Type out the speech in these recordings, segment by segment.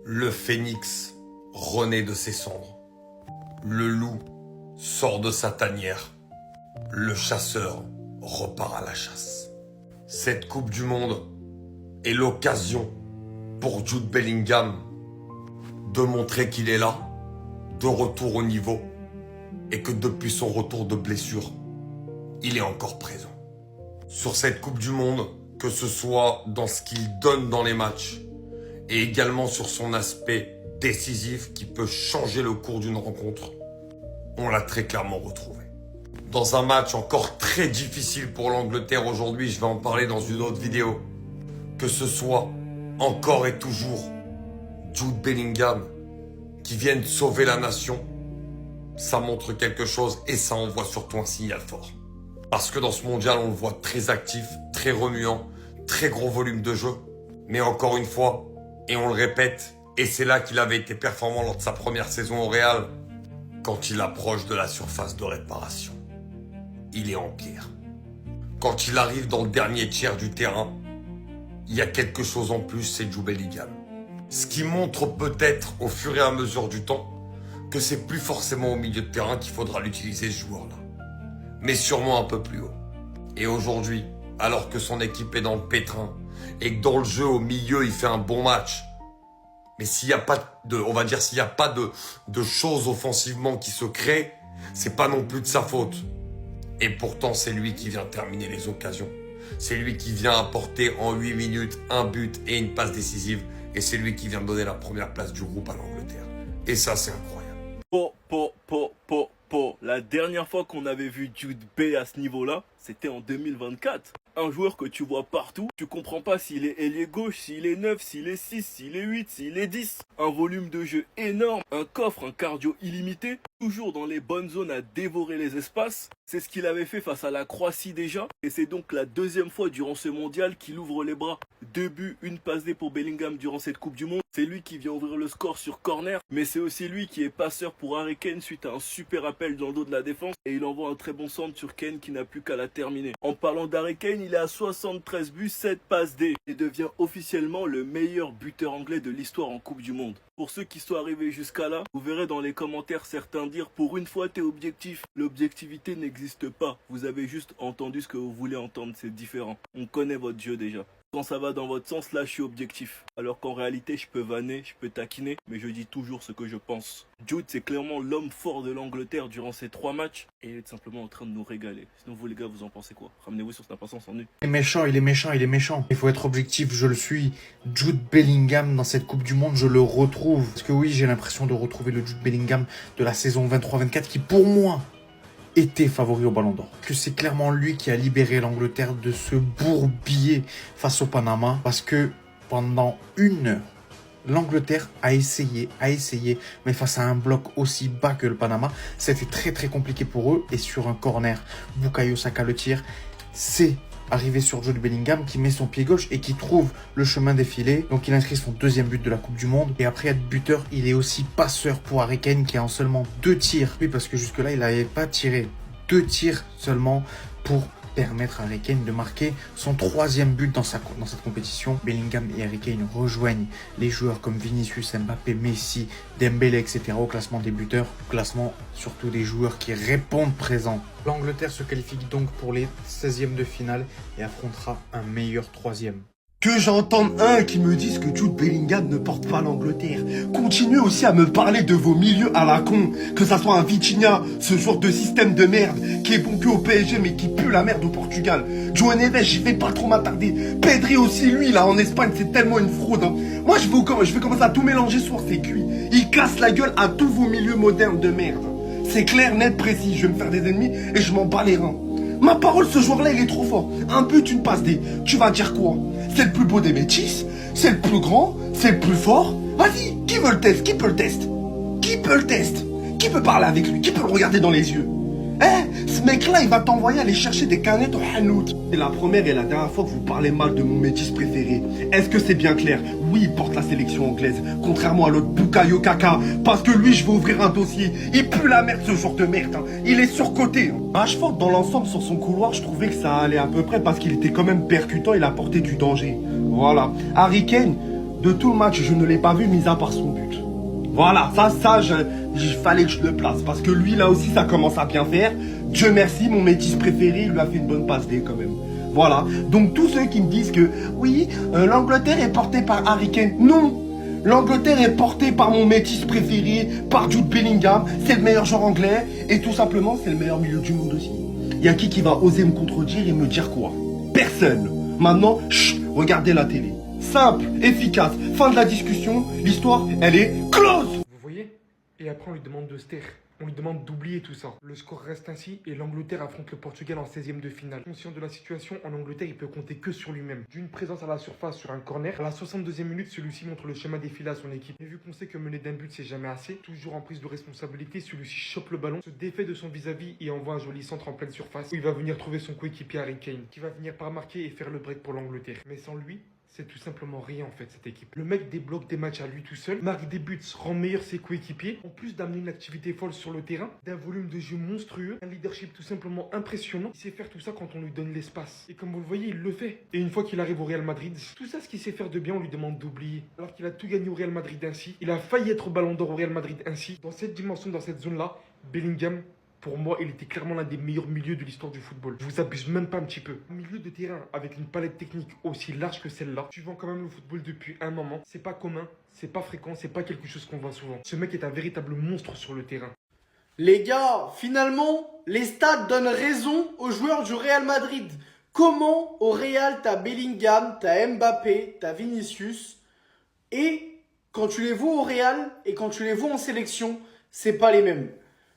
Le phénix renaît de ses cendres. Le loup sort de sa tanière. Le chasseur repart à la chasse. Cette Coupe du Monde est l'occasion pour Jude Bellingham de montrer qu'il est là, de retour au niveau, et que depuis son retour de blessure, il est encore présent. Sur cette Coupe du Monde, que ce soit dans ce qu'il donne dans les matchs, et également sur son aspect décisif qui peut changer le cours d'une rencontre, on l'a très clairement retrouvé. Dans un match encore très difficile pour l'Angleterre aujourd'hui, je vais en parler dans une autre vidéo, que ce soit encore et toujours Jude Bellingham qui vienne sauver la nation, ça montre quelque chose et ça envoie surtout un signal fort. Parce que dans ce mondial, on le voit très actif, très remuant, très gros volume de jeu. Mais encore une fois, et on le répète, et c'est là qu'il avait été performant lors de sa première saison au Real, quand il approche de la surface de réparation, il est en pierre. Quand il arrive dans le dernier tiers du terrain, il y a quelque chose en plus, c'est Jude Bellingham. Ce qui montre peut-être au fur et à mesure du temps que c'est plus forcément au milieu de terrain qu'il faudra l'utiliser ce joueur-là, mais sûrement un peu plus haut. Et aujourd'hui, alors que son équipe est dans le pétrin et que dans le jeu au milieu il fait un bon match, mais s'il n'y a pas de, on va dire s'il n'y a pas de choses offensivement qui se créent, c'est pas non plus de sa faute. Et pourtant c'est lui qui vient terminer les occasions. C'est lui qui vient apporter en 8 minutes un but et une passe décisive. Et c'est lui qui vient donner la première place du groupe à l'Angleterre. Et ça, c'est incroyable. La dernière fois qu'on avait vu Jude B à ce niveau-là, c'était en 2024. Un joueur que tu vois partout, tu comprends pas s'il est ailier gauche, s'il est 9, s'il est 6, s'il est 8, s'il est 10. Un volume de jeu énorme, un coffre, un cardio illimité, toujours dans les bonnes zones à dévorer les espaces. C'est ce qu'il avait fait face à la Croatie déjà, et c'est donc la deuxième fois durant ce mondial qu'il ouvre les bras. 2 buts, une passe D pour Bellingham durant cette Coupe du Monde. C'est lui qui vient ouvrir le score sur corner, mais c'est aussi lui qui est passeur pour Harry Kane suite à un super appel dans le dos de la défense, et il envoie un très bon centre sur Kane qui n'a plus qu'à la terminer. En parlant d'Harry Kane, il est à 73 buts, 7 passes D, et devient officiellement le meilleur buteur anglais de l'histoire en Coupe du Monde. Pour ceux qui sont arrivés jusqu'à là, vous verrez dans les commentaires certains dire « Pour une fois, t'es objectif ». L'objectivité n'existe pas. Vous avez juste entendu ce que vous voulez entendre, c'est différent. On connaît votre jeu déjà. Quand ça va dans votre sens, là, je suis objectif. Alors qu'en réalité, je peux vanner, je peux taquiner, mais je dis toujours ce que je pense. Jude, c'est clairement l'homme fort de l'Angleterre durant ces 3 matchs. Et il est simplement en train de nous régaler. Sinon, vous les gars, vous en pensez quoi? Ramenez-vous sur Snap Passance en nu. Il est méchant, il est méchant, il est méchant. Il faut être objectif, je le suis. Jude Bellingham, dans cette Coupe du Monde, je le retrouve. Parce que oui, j'ai l'impression de retrouver le Jude Bellingham de la saison 23-24 qui, pour moi, était favori au Ballon d'Or. Que c'est clairement lui qui a libéré l'Angleterre de ce bourbier face au Panama. Parce que pendant 1 heure, l'Angleterre a essayé, mais face à un bloc aussi bas que le Panama, c'était très compliqué pour eux. Et sur un corner, Bukayo Saka le tire, c'est arrivé sur Jude Bellingham qui met son pied gauche et qui trouve le chemin défilé. Donc il inscrit son 2e but de la Coupe du Monde. Et après être buteur, il est aussi passeur pour Harry Kane qui a en seulement 2 tirs. Oui, parce que jusque-là, il n'avait pas tiré. 2 tirs seulement pour permettre à Harry Kane de marquer son 3e but dans cette compétition. Bellingham et Harry Kane rejoignent les joueurs comme Vinicius, Mbappé, Messi, Dembélé, etc. au classement des buteurs, au classement surtout des joueurs qui répondent présents. L'Angleterre se qualifie donc pour les 16e de finale et affrontera un meilleur 3e. Que j'entende un qui me dise que Jude Bellingham ne porte pas l'Angleterre. Continuez aussi à me parler de vos milieux à la con. Que ça soit un Vitinha, ce genre de système de merde, qui est bon que au PSG mais qui pue la merde au Portugal. Joe Neves, j'y vais pas trop m'attarder. Pedri aussi, lui, là, en Espagne, c'est tellement une fraude. Hein. Moi, je vais commencer à tout mélanger ce soir, c'est cuit. Il casse la gueule à tous vos milieux modernes de merde. C'est clair, net, précis. Je vais me faire des ennemis et je m'en bats les reins. Ma parole, ce joueur-là, il est trop fort. Un but, une passe D. Tu vas dire quoi? C'est le plus beau des métis? C'est le plus grand? C'est le plus fort? Vas-y, qui veut le test? Qui peut le test? Qui peut le test? Qui peut parler avec lui? Qui peut le regarder dans les yeux? Ce mec-là, il va t'envoyer aller chercher des canettes au Hanout. C'est la première et la dernière fois que vous parlez mal de mon métis préféré. Est-ce que c'est bien clair? Oui, il porte la sélection anglaise, contrairement à l'autre Bukayo Saka. Parce que lui, je vais ouvrir un dossier. Il pue la merde, ce genre de merde. Hein. Il est surcoté. Hein. Rashford, dans l'ensemble, sur son couloir, je trouvais que ça allait à peu près parce qu'il était quand même percutant, il apportait du danger. Voilà. Harry Kane, de tout le match, je ne l'ai pas vu, mis à part son but. Voilà, il fallait que je le place. Parce que lui, là aussi, ça commence à bien faire. Dieu merci, mon métis préféré, il lui a fait une bonne passe D quand même. Voilà. Donc tous ceux qui me disent que, oui, l'Angleterre est portée par Harry Kane. Non, l'Angleterre est portée par mon métis préféré, par Jude Bellingham. C'est le meilleur joueur anglais. Et tout simplement, c'est le meilleur milieu du monde aussi. Il y a qui va oser me contredire et me dire quoi? Personne. Maintenant, chut, regardez la télé. Simple, efficace, fin de la discussion, l'histoire, elle est close. Vous voyez? Et après, on lui demande de se taire. On lui demande d'oublier tout ça. Le score reste ainsi et l'Angleterre affronte le Portugal en 16e de finale. Conscient de la situation, en Angleterre, il peut compter que sur lui-même. D'une présence à la surface sur un corner, à la 62e minute, celui-ci montre le schéma défilé à son équipe. Et vu qu'on sait que mener d'un but, c'est jamais assez, toujours en prise de responsabilité, celui-ci chope le ballon, se défait de son vis-à-vis et envoie un joli centre en pleine surface où il va venir trouver son coéquipier Harry Kane, qui va venir par marquer et faire le break pour l'Angleterre. Mais sans lui, c'est tout simplement rien en fait cette équipe. Le mec débloque des matchs à lui tout seul, marque des buts, rend meilleur ses coéquipiers, en plus d'amener une activité folle sur le terrain, d'un volume de jeu monstrueux, un leadership tout simplement impressionnant. Il sait faire tout ça quand on lui donne l'espace. Et comme vous le voyez, il le fait. Et une fois qu'il arrive au Real Madrid, tout ça ce qu'il sait faire de bien, on lui demande d'oublier. Alors qu'il a tout gagné au Real Madrid ainsi, il a failli être ballon d'or au Real Madrid ainsi. Dans cette dimension, dans cette zone-là, Bellingham, pour moi, il était clairement l'un des meilleurs milieux de l'histoire du football. Je vous abuse même pas un petit peu. Un milieu de terrain avec une palette technique aussi large que celle-là, suivant quand même le football depuis un moment, c'est pas commun, c'est pas fréquent, c'est pas quelque chose qu'on voit souvent. Ce mec est un véritable monstre sur le terrain. Les gars, finalement, les stats donnent raison aux joueurs du Real Madrid. Comment au Real, t'as Bellingham, t'as Mbappé, t'as Vinicius, et quand tu les vois au Real et quand tu les vois en sélection, c'est pas les mêmes.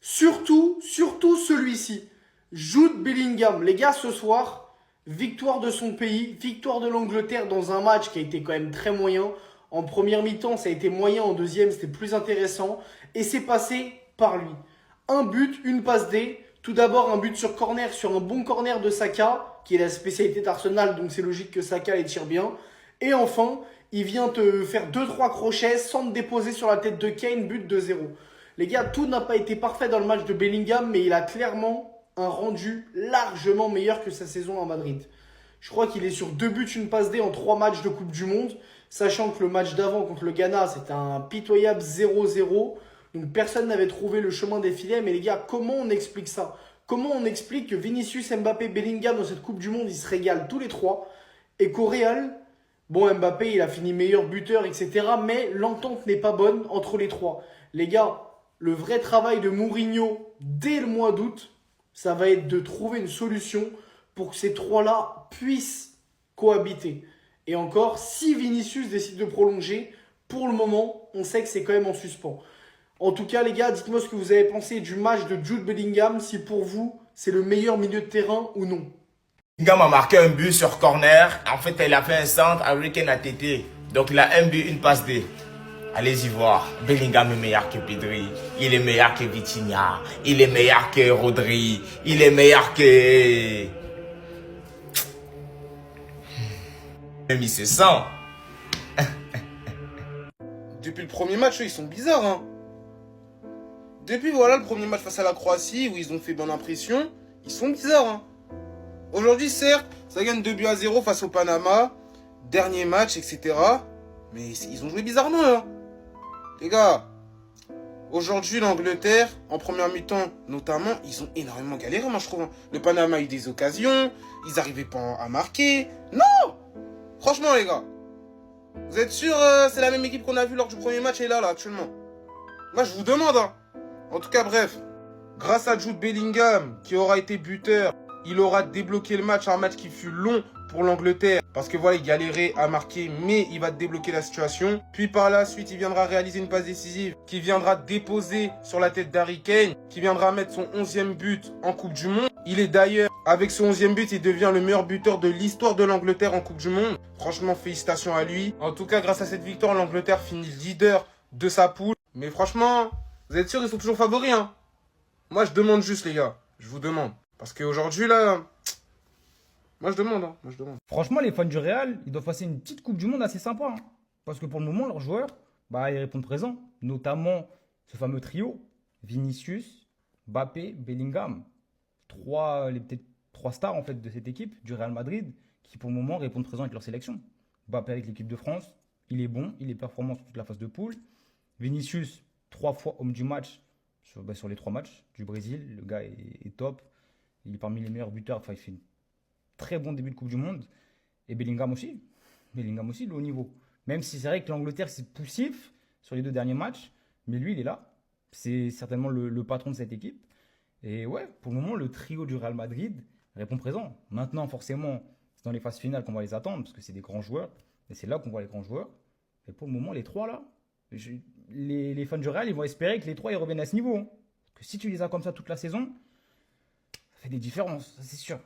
Surtout celui-ci, Jude Bellingham. Les gars, ce soir, victoire de son pays, victoire de l'Angleterre dans un match qui a été quand même très moyen. En première mi-temps, ça a été moyen. En deuxième, c'était plus intéressant. Et c'est passé par lui. Un but, une passe D. Tout d'abord, un but sur corner, sur un bon corner de Saka, qui est la spécialité d'Arsenal, donc c'est logique que Saka les tire bien. Et enfin, il vient te faire 2-3 crochets sans te déposer sur la tête de Kane, but de 0. Les gars, tout n'a pas été parfait dans le match de Bellingham, mais il a clairement un rendu largement meilleur que sa saison à Madrid. Je crois qu'il est sur 2 buts, une passe D en 3 matchs de Coupe du Monde, sachant que le match d'avant contre le Ghana, c'était un pitoyable 0-0. Donc personne n'avait trouvé le chemin des filets. Mais les gars, comment on explique ça? Comment on explique que Vinicius, Mbappé, Bellingham dans cette Coupe du Monde, ils se régalent tous les trois, et qu'au Real, bon, Mbappé, il a fini meilleur buteur, etc. Mais l'entente n'est pas bonne entre les trois. Les gars, le vrai travail de Mourinho dès le mois d'août, ça va être de trouver une solution pour que ces trois-là puissent cohabiter. Et encore, si Vinicius décide de prolonger, pour le moment, on sait que c'est quand même en suspens. En tout cas, les gars, dites-moi ce que vous avez pensé du match de Jude Bellingham, si pour vous, c'est le meilleur milieu de terrain ou non. Bellingham a marqué un but sur corner. En fait, il a fait un centre, Harry Kane a tété. Donc, il a un but, une passe D. Allez-y voir, Bellingham est meilleur que Pedri, il est meilleur que Vitinha, il est meilleur que Rodri, il est meilleur que... Même il se sent. Depuis le premier match, ils sont bizarres. Hein. Depuis voilà le premier match face à la Croatie, où ils ont fait bonne impression, ils sont bizarres. Hein. Aujourd'hui, certes, ça gagne 2-0 face au Panama, dernier match, etc. Mais ils ont joué bizarrement. Hein. Les gars, aujourd'hui, l'Angleterre, en première mi-temps notamment, ils ont énormément galéré, moi je trouve. Le Panama a eu des occasions, ils n'arrivaient pas à marquer. Non! Franchement, les gars, vous êtes sûrs c'est la même équipe qu'on a vu lors du premier match et là, actuellement? Moi, je vous demande, hein. En tout cas, bref, grâce à Jude Bellingham, qui aura été buteur, il aura débloqué le match, un match qui fut long pour l'Angleterre. Parce que voilà, il galérait à marquer, mais il va débloquer la situation. Puis par la suite, il viendra réaliser une passe décisive qui viendra déposer sur la tête d'Harry Kane, qui viendra mettre son 11e but en Coupe du Monde. Il est d'ailleurs, avec son 11e but, il devient le meilleur buteur de l'histoire de l'Angleterre en Coupe du Monde. Franchement, félicitations à lui. En tout cas, grâce à cette victoire, l'Angleterre finit leader de sa poule. Mais franchement, vous êtes sûrs, ils sont toujours favoris, hein? Moi, je demande juste, les gars. Je vous demande. Parce qu'aujourd'hui, là... Moi, je demande, hein. Moi, je demande. Franchement, les fans du Real, ils doivent passer une petite Coupe du Monde assez sympa. Hein. Parce que pour le moment, leurs joueurs, ils répondent présent. Notamment ce fameux trio, Vinicius, Mbappé, Bellingham. Peut-être trois stars en fait de cette équipe du Real Madrid qui pour le moment répondent présent avec leur sélection. Mbappé avec l'équipe de France, il est bon, il est performant sur toute la phase de poule. Vinicius, 3 fois homme du match sur les 3 matchs du Brésil. Le gars est top. Il est parmi les meilleurs buteurs. Enfin, il fait un très bon début de Coupe du Monde. Et Bellingham aussi. Bellingham aussi, il est au niveau. Même si c'est vrai que l'Angleterre, c'est poussif sur les 2 derniers matchs. Mais lui, il est là. C'est certainement le patron de cette équipe. Et ouais, pour le moment, le trio du Real Madrid répond présent. Maintenant, forcément, c'est dans les phases finales qu'on va les attendre, parce que c'est des grands joueurs. Et c'est là qu'on voit les grands joueurs. Et pour le moment, les 3 là, les fans du Real, ils vont espérer que les 3 ils reviennent à ce niveau. Parce que si tu les as comme ça toute la saison, ça fait des différences, ça c'est sûr.